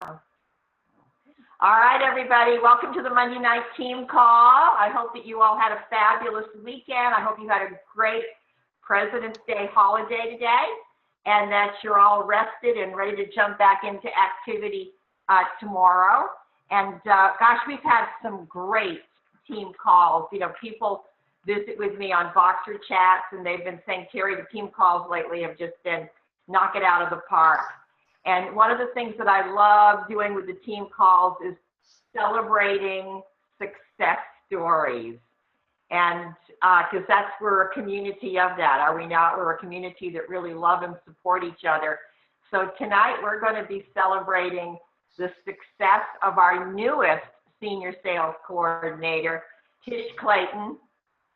All right, everybody, welcome to the Monday night team call. I hope that you all had a fabulous weekend. I hope you had a great President's Day holiday today and that you're all rested and ready to jump back into activity tomorrow. And gosh, we've had some great team calls. You know, people visit with me on Voxer chats and they've been saying, Terry, the team calls lately have just been knock it out of the park. And one of the things that I love doing with the team calls is celebrating success stories. And because we're a community of that, are we not? We're a community that really love and support each other. So tonight we're going to be celebrating the success of our newest senior sales coordinator, Tish Clayton.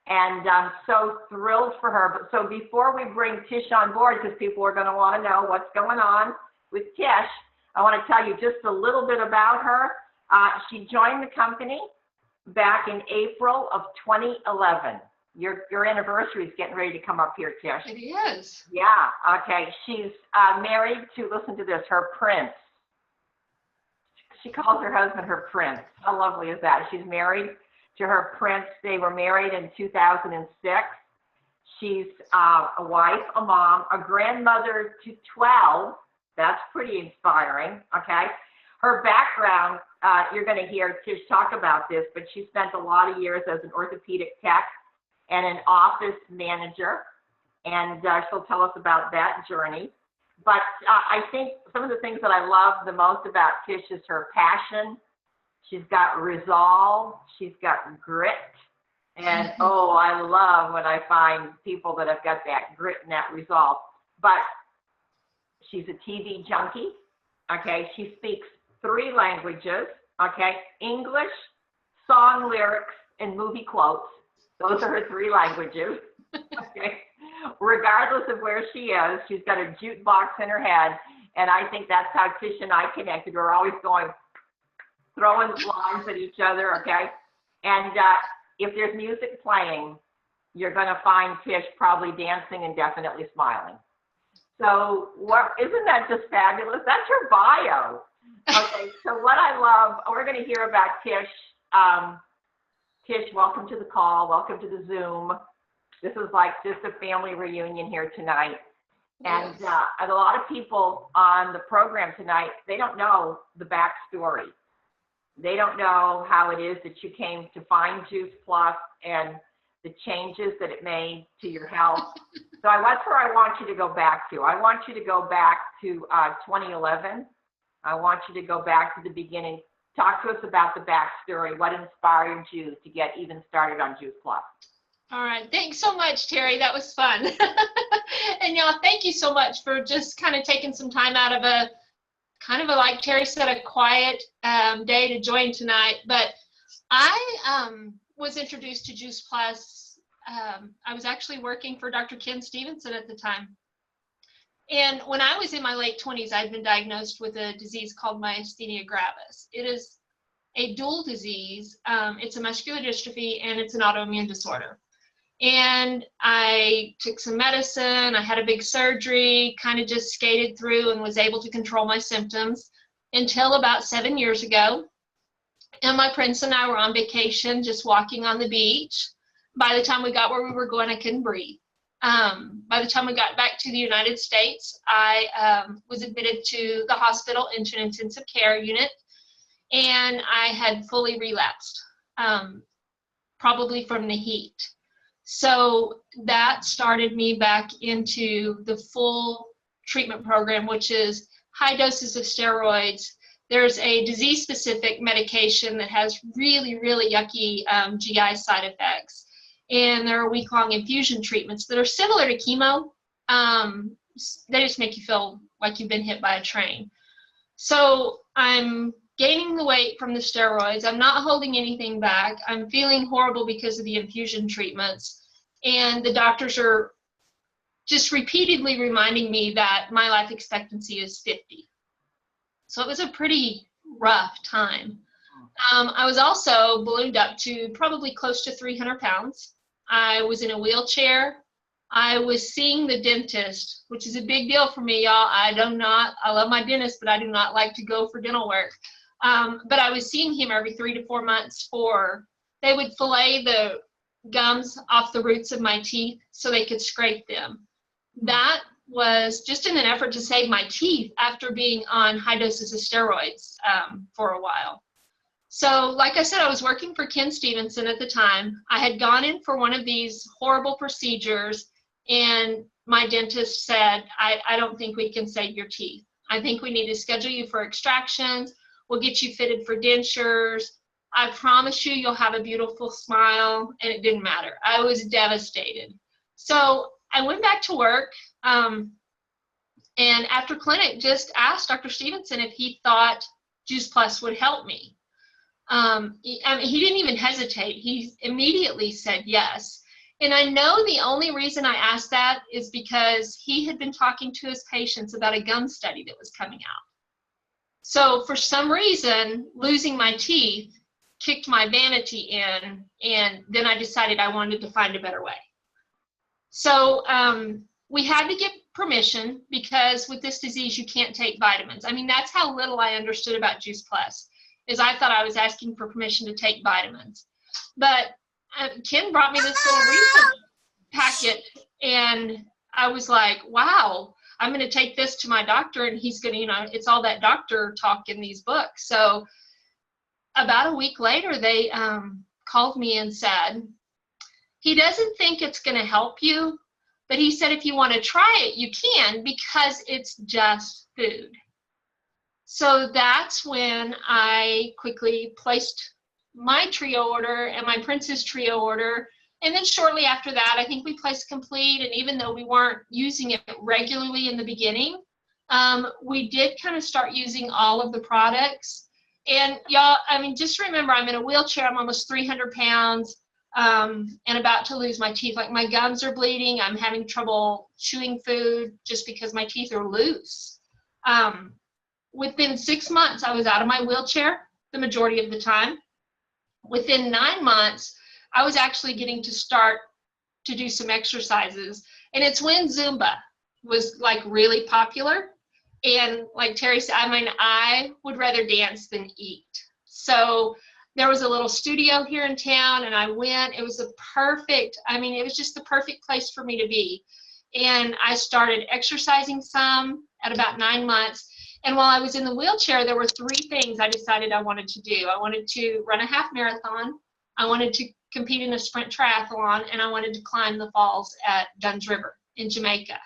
And I'm so thrilled for her. But so before we bring Tish on board, because people are going to want to know what's going on with Tish, I want to tell you just a little bit about her. She joined the company back in April of 2011. Your anniversary is getting ready to come up here, Tish. It is. Yeah, okay. She's married to, listen to this, her prince. She calls her husband her prince. How lovely is that? She's married to her prince. They were married in 2006. She's a wife, a mom, a grandmother to 12. That's pretty inspiring, okay? Her background, you're going to hear Tish talk about this, but she spent a lot of years as an orthopedic tech and an office manager, and she'll tell us about that journey. But I think some of the things that I love the most about Tish is her passion. She's got resolve. She's got grit. And, oh, I love when I find people that have got that grit and that resolve. But she's a TV junkie, okay? She speaks 3 languages, okay? English, song lyrics, and movie quotes. Those are her 3 languages, okay? Regardless of where she is, she's got a jukebox in her head, and I think that's how Tish and I connected. We're always throwing lines at each other, okay? And if there's music playing, you're going to find Tish probably dancing and definitely smiling. So isn't that just fabulous? That's her bio. Okay, so what I love, we're going to hear about Tish. Tish, welcome to the call. Welcome to the Zoom. This is like just a family reunion here tonight. And a lot of people on the program tonight, they don't know the backstory. They don't know how it is that you came to find Juice Plus and the changes that it made to your health. So that's where I want you to go back to. I want you to go back to 2011. I want you to go back to the beginning. Talk to us about the backstory. What inspired you to get even started on Juice Plus? All right. Thanks so much, Terry. That was fun. And y'all, thank you so much for just kind of taking some time out of a like Terry said, a quiet day to join tonight. But I was introduced to Juice Plus. I was actually working for Dr. Ken Stevenson at the time. And when I was in my late 20s, I'd been diagnosed with a disease called myasthenia gravis. It is a dual disease. It's a muscular dystrophy and it's an autoimmune disorder. And I took some medicine, I had a big surgery, kind of just skated through and was able to control my symptoms until about 7 years ago. And my prince and I were on vacation, just walking on the beach. By the time we got where we were going, I couldn't breathe. By the time we got back to the United States, I was admitted to the hospital into an intensive care unit, and I had fully relapsed, probably from the heat. So that started me back into the full treatment program, which is high doses of steroids. There's a disease-specific medication that has really, really yucky GI side effects. And there are week-long infusion treatments that are similar to chemo. They just make you feel like you've been hit by a train. So I'm gaining the weight from the steroids. I'm not holding anything back. I'm feeling horrible because of the infusion treatments. And the doctors are just repeatedly reminding me that my life expectancy is 50. So it was a pretty rough time. I was also ballooned up to probably close to 300 pounds. I was in a wheelchair. I was seeing the dentist, which is a big deal for me, y'all. I love my dentist, but I do not like to go for dental work. But I was seeing him every 3 to 4 months they would fillet the gums off the roots of my teeth so they could scrape them. That was just in an effort to save my teeth after being on high doses of steroids for a while. So like I said, I was working for Ken Stevenson at the time. I had gone in for one of these horrible procedures, and my dentist said, I don't think we can save your teeth. I think we need to schedule you for extractions. We'll get you fitted for dentures. I promise you, you'll have a beautiful smile. And it didn't matter. I was devastated. So I went back to work, and after clinic, just asked Dr. Stevenson if he thought Juice Plus would help me. He didn't even hesitate. He immediately said yes. And I know the only reason I asked that is because he had been talking to his patients about a gum study that was coming out. So for some reason, losing my teeth kicked my vanity in, and then I decided I wanted to find a better way. So we had to get permission, because with this disease, you can't take vitamins. I mean, that's how little I understood about Juice Plus, is I thought I was asking for permission to take vitamins. But Ken brought me this little research packet, and I was like, wow, I'm going to take this to my doctor, and he's going to, it's all that doctor talk in these books. So about a week later, they called me and said, he doesn't think it's going to help you, but he said if you want to try it, you can, because it's just food. So that's when I quickly placed my trio order and my Princess trio order. And then shortly after that, I think we placed Complete. And even though we weren't using it regularly in the beginning, we did kind of start using all of the products. And y'all, I mean, just remember, I'm in a wheelchair. I'm almost 300 pounds and about to lose my teeth. Like, my gums are bleeding. I'm having trouble chewing food just because my teeth are loose. Within 6 months, I was out of my wheelchair the majority of the time. Within 9 months, I was actually getting to start to do some exercises. And it's when Zumba was like really popular. And like Terry said, I mean, I would rather dance than eat. So there was a little studio here in town, and I went. It was it was just the perfect place for me to be. And I started exercising some at about 9 months. And while I was in the wheelchair, there were 3 things I decided I wanted to do. I wanted to run a half marathon. I wanted to compete in a sprint triathlon, and I wanted to climb the falls at Dunn's River in Jamaica.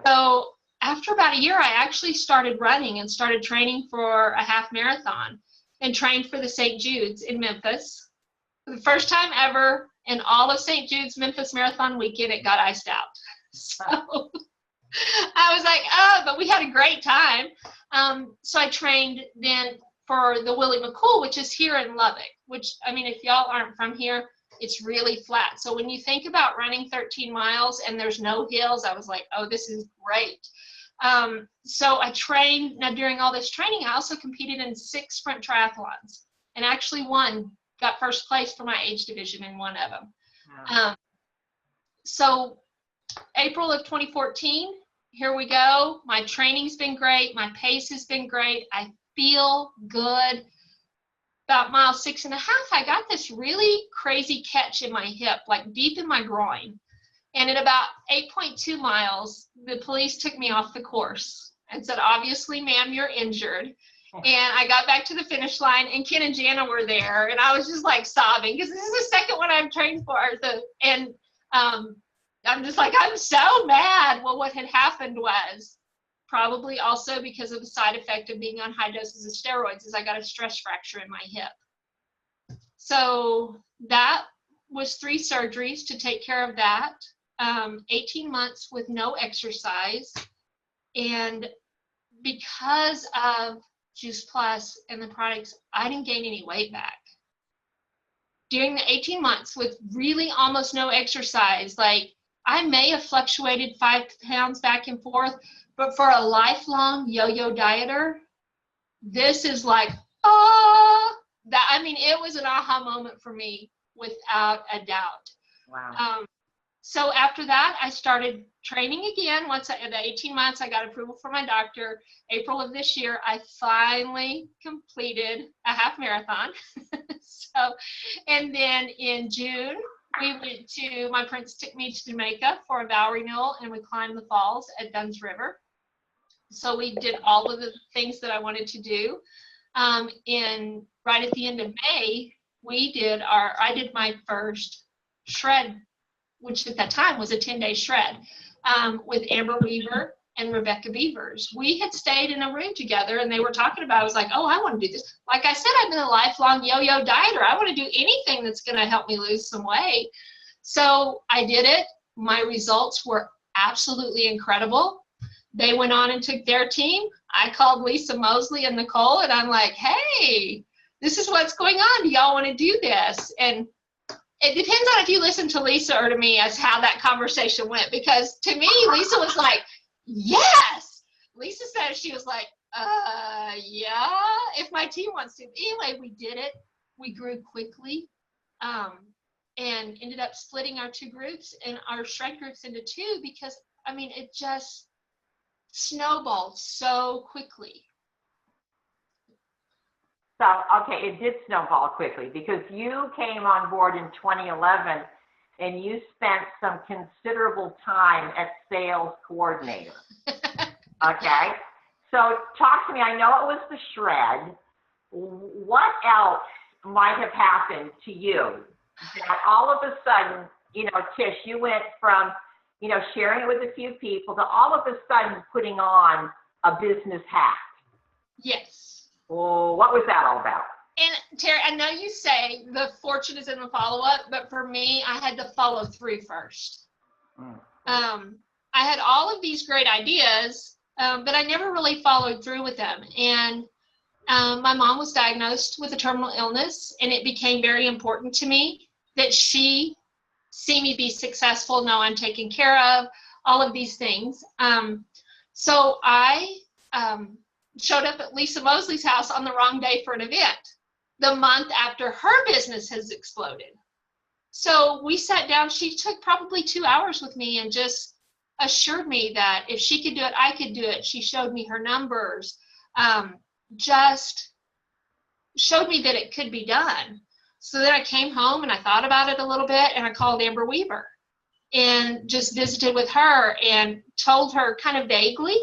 So after about a year, I actually started running and started training for a half marathon, and trained for the St. Jude's in Memphis. For the first time ever in all of St. Jude's Memphis Marathon weekend, it got iced out. So I was like, oh, but we had a great time. So I trained then for the Willie McCool, which is here in Lubbock, which, I mean, if y'all aren't from here, it's really flat. So when you think about running 13 miles and there's no hills, I was like, oh, this is great. So I trained. Now, during all this training, I also competed in 6 sprint triathlons, and actually got first place for my age division in one of them. Wow. So April of 2014, here we go. My training's been great. My pace has been great. I feel good. About mile 6.5, I got this really crazy catch in my hip, like deep in my groin. And at about 8.2 miles, the police took me off the course and said, obviously, ma'am, you're injured. And I got back to the finish line, and Ken and Jana were there. And I was just like sobbing, because this is the second one I've trained for. I'm just like, I'm so mad. Well, what had happened was, probably also because of the side effect of being on high doses of steroids, is I got a stress fracture in my hip. So that was 3 surgeries to take care of that. 18 months with no exercise. And because of Juice Plus and the products, I didn't gain any weight back. During the 18 months with really almost no exercise, like, I may have fluctuated 5 pounds back and forth, but for a lifelong yo-yo dieter, this is like, it was an aha moment for me without a doubt. Wow. So after that, I started training again. At the 18 months, I got approval from my doctor. April of this year, I finally completed a half marathon. And then in June, my prince took me to Jamaica for a vow renewal, and we climbed the falls at Dunn's River. So we did all of the things that I wanted to do. Right at the end of May, I did my first shred, which at that time was a 10-day shred, with Amber Weaver and Rebecca Beavers. We had stayed in a room together, and they were talking about, I was like, oh, I want to do this. Like I said, I've been a lifelong yo-yo dieter. I want to do anything that's going to help me lose some weight. So I did it. My results were absolutely incredible. They went on and took their team. I called Lisa Mosley and Nicole, and I'm like, hey, this is what's going on. Do y'all want to do this? And it depends on if you listen to Lisa or to me as how that conversation went, because to me, Lisa was like, yes. Lisa said, she was like, yeah, if my team wants to. Anyway, we did it. We grew quickly, and ended up splitting our two groups and our shred groups into two, because, I mean, it just snowballed so quickly. So, okay, it did snowball quickly because you came on board in 2011 and you spent some considerable time as sales coordinator. Okay, so talk to me. I know it was the shred. What else might have happened to you that all of a sudden, you know, Tish, you went from, you know, sharing it with a few people to all of a sudden putting on a business hat? Yes. Well, what was that all about? And Terry, I know you say the fortune is in the follow-up, but for me, I had to follow through first. I had all of these great ideas, but I never really followed through with them. And my mom was diagnosed with a terminal illness, and it became very important to me that she see me be successful, know I'm taken care of, all of these things. So I showed up at Lisa Mosley's house on the wrong day for an event, the month after her business has exploded. So we sat down. She took probably 2 hours with me and just assured me that if she could do it, I could do it. She showed me her numbers, just showed me that it could be done. So then I came home and I thought about it a little bit, and I called Amber Weaver and just visited with her and told her kind of vaguely.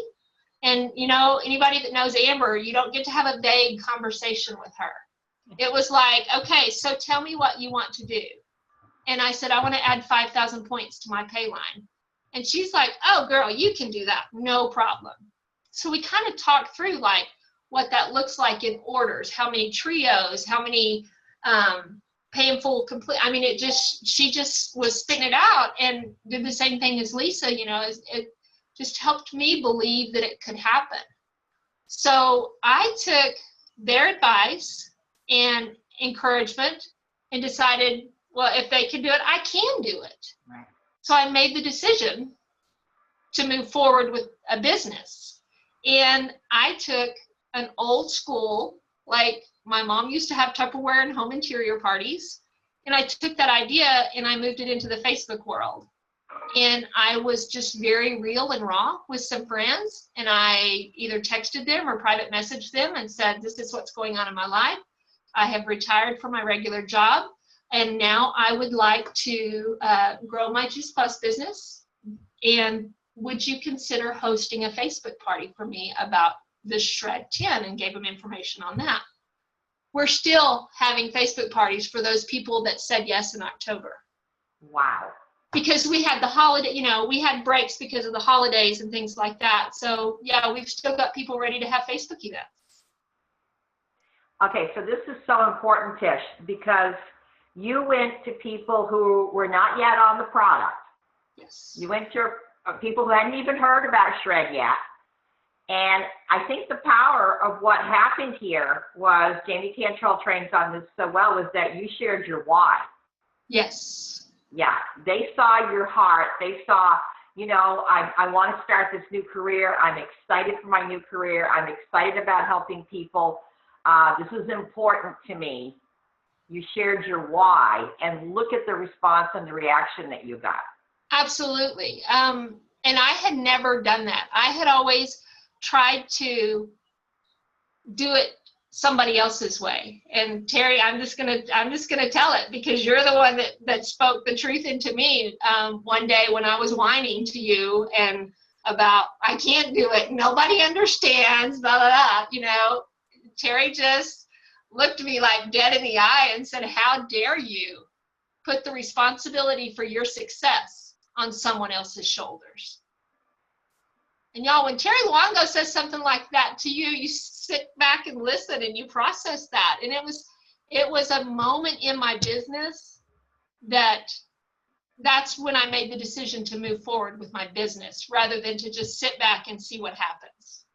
And, you know, anybody that knows Amber, you don't get to have a vague conversation with her. It was like, okay, so tell me what you want to do. And I said, I want to add 5,000 points to my pay line. And she's like, oh, girl, you can do that. No problem. So we kind of talked through, like, what that looks like in orders, how many trios, how many pay in full complete. I mean, she just was spitting it out and did the same thing as Lisa, you know, it just helped me believe that it could happen. So I took their advice and encouragement and decided, well, if they can do it, I can do it. Right. So I made the decision to move forward with a business. And I took an old school, like my mom used to have Tupperware and home interior parties. And I took that idea and I moved it into the Facebook world. And I was just very real and raw with some friends. And I either texted them or private messaged them and said, this is what's going on in my life. I have retired from my regular job. And now I would like to grow my Juice Plus business. And would you consider hosting a Facebook party for me about the Shred 10? And gave them information on that. We're still having Facebook parties for those people that said yes in October. Wow. Because we had the holiday, you know, we had breaks because of the holidays and things like that. So yeah, we've still got people ready to have Facebook events. Okay, so this is so important, Tish, because you went to people who were not yet on the product. Yes. You went to people who hadn't even heard about Shred yet. And I think the power of what happened here was, Jamie Cantrell trains on this so well, was that you shared your why. Yes. Yeah, they saw your heart. They saw, you know, I want to start this new career. I'm excited for my new career. I'm excited about helping people. This is important to me. You shared your why, and look at the response and the reaction that you got. Absolutely. And I had never done that. I had always tried to do it somebody else's way. And Terry, I'm just gonna tell it, because you're the one that spoke the truth into me one day when I was whining to you and about I can't do it, nobody understands, blah blah blah. You know, Terry just looked me like dead in the eye and said, "How dare you put the responsibility for your success on someone else's shoulders?" And y'all, when Terry Longo says something like that to you, you sit back and listen and you process that. And it was a moment in my business that's when I made the decision to move forward with my business rather than to just sit back and see what happens.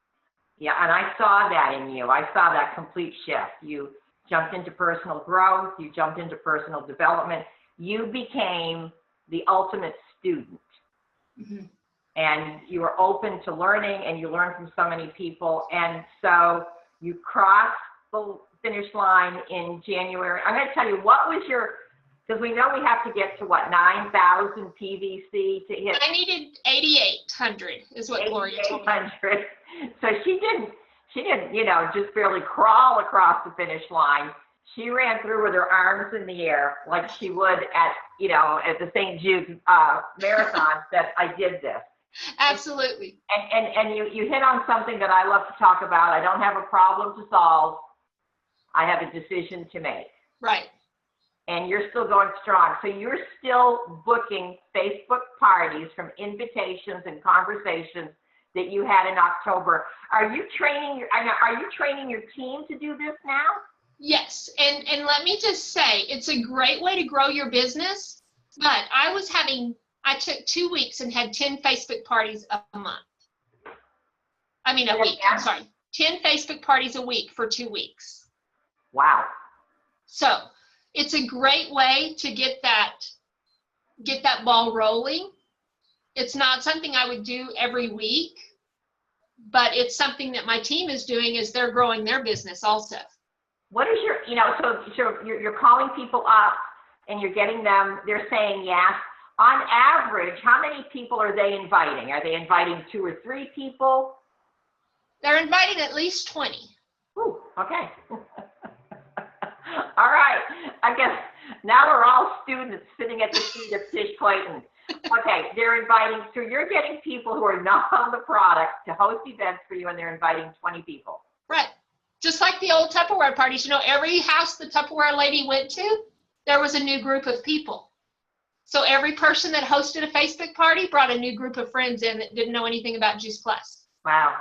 Yeah, and I saw that in you. I saw that complete shift. You jumped into personal growth. You jumped into personal development. You became the ultimate student. Mm-hmm. And you were open to learning, and you learned from so many people. And so you crossed the finish line in January. I'm going to tell you, what was your, because we know we have to get to what, 9,000 PVC to hit. I needed 8,800 is what Gloria told me. 8,800. So she didn't, you know, just barely crawl across the finish line. She ran through with her arms in the air like she would at, you know, at the St. Jude's marathon that I did this. Absolutely. And you hit on something that I love to talk about. I don't have a problem to solve. I have a decision to make. Right. And you're still going strong. So you're still booking Facebook parties from invitations and conversations that you had in October. Are you training your team to do this now? Yes. And let me just say, it's a great way to grow your business. But I took 2 weeks and had 10 Facebook parties a month. I mean, a week. I'm sorry. 10 Facebook parties a week for 2 weeks. Wow. So it's a great way to get that ball rolling. It's not something I would do every week, but it's something that my team is doing as they're growing their business also. What is your, you know, so you're calling people up and you're getting them, they're saying yes. On average, how many people are they inviting? Are they inviting 2 or 3 people? They're inviting at least 20. Ooh, okay. All right. I guess now we're all students sitting at the feet of Tish Clayton. Okay, they're inviting, so you're getting people who are not on the product to host events for you, and they're inviting 20 people. Right. Just like the old Tupperware parties. You know, every house the Tupperware lady went to, there was a new group of people. So every person that hosted a Facebook party brought a new group of friends in that didn't know anything about Juice Plus. Wow.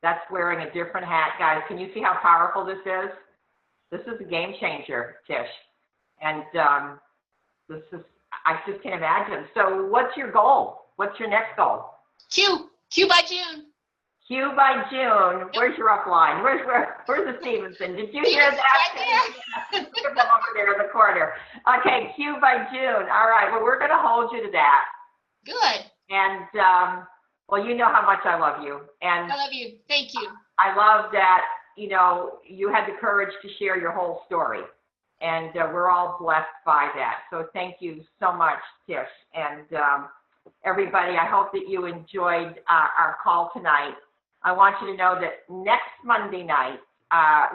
That's wearing a different hat, guys. Can you see how powerful this is? This is a game changer, Tish. And this is, I just can't imagine. So what's your goal? What's your next goal? Q by June. Q by June. Where's your upline? Where's the Stevenson? Did you hear that? Right there. Look at them over there in the corner. Okay, Q by June. All right. Well, we're going to hold you to that. Good. And well, you know how much I love you. And I love you. Thank you. I love that, you know, you had the courage to share your whole story. And we're all blessed by that. So thank you so much, Tish. And everybody, I hope that you enjoyed our call tonight. I want you to know that next Monday night,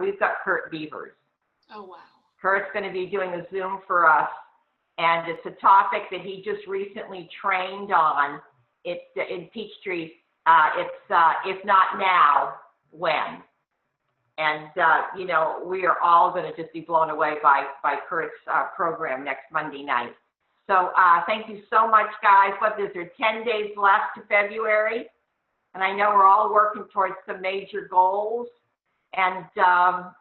we've got Kurt Beavers. Oh, wow. Kurt's going to be doing a Zoom for us. And it's a topic that he just recently trained on. It's in Peachtree. It's if not now, when? And, you know, we are all going to just be blown away by Kurt's program next Monday night. So thank you so much, guys. What is there, 10 days left to February? And I know we're all working towards some major goals. And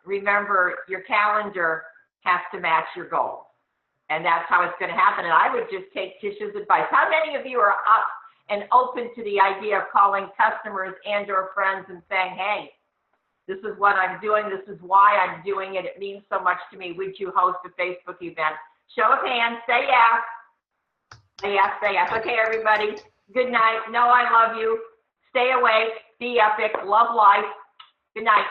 remember, your calendar has to match your goals. And that's how it's going to happen. And I would just take Tish's advice. How many of you are up and open to the idea of calling customers and or friends and saying, hey, this is what I'm doing. This is why I'm doing it. It means so much to me. Would you host a Facebook event? Show of hands. Say yes. Say yes. Say yes. Okay, everybody. Good night. Know I love you. Stay awake. Be epic. Love life. Good night.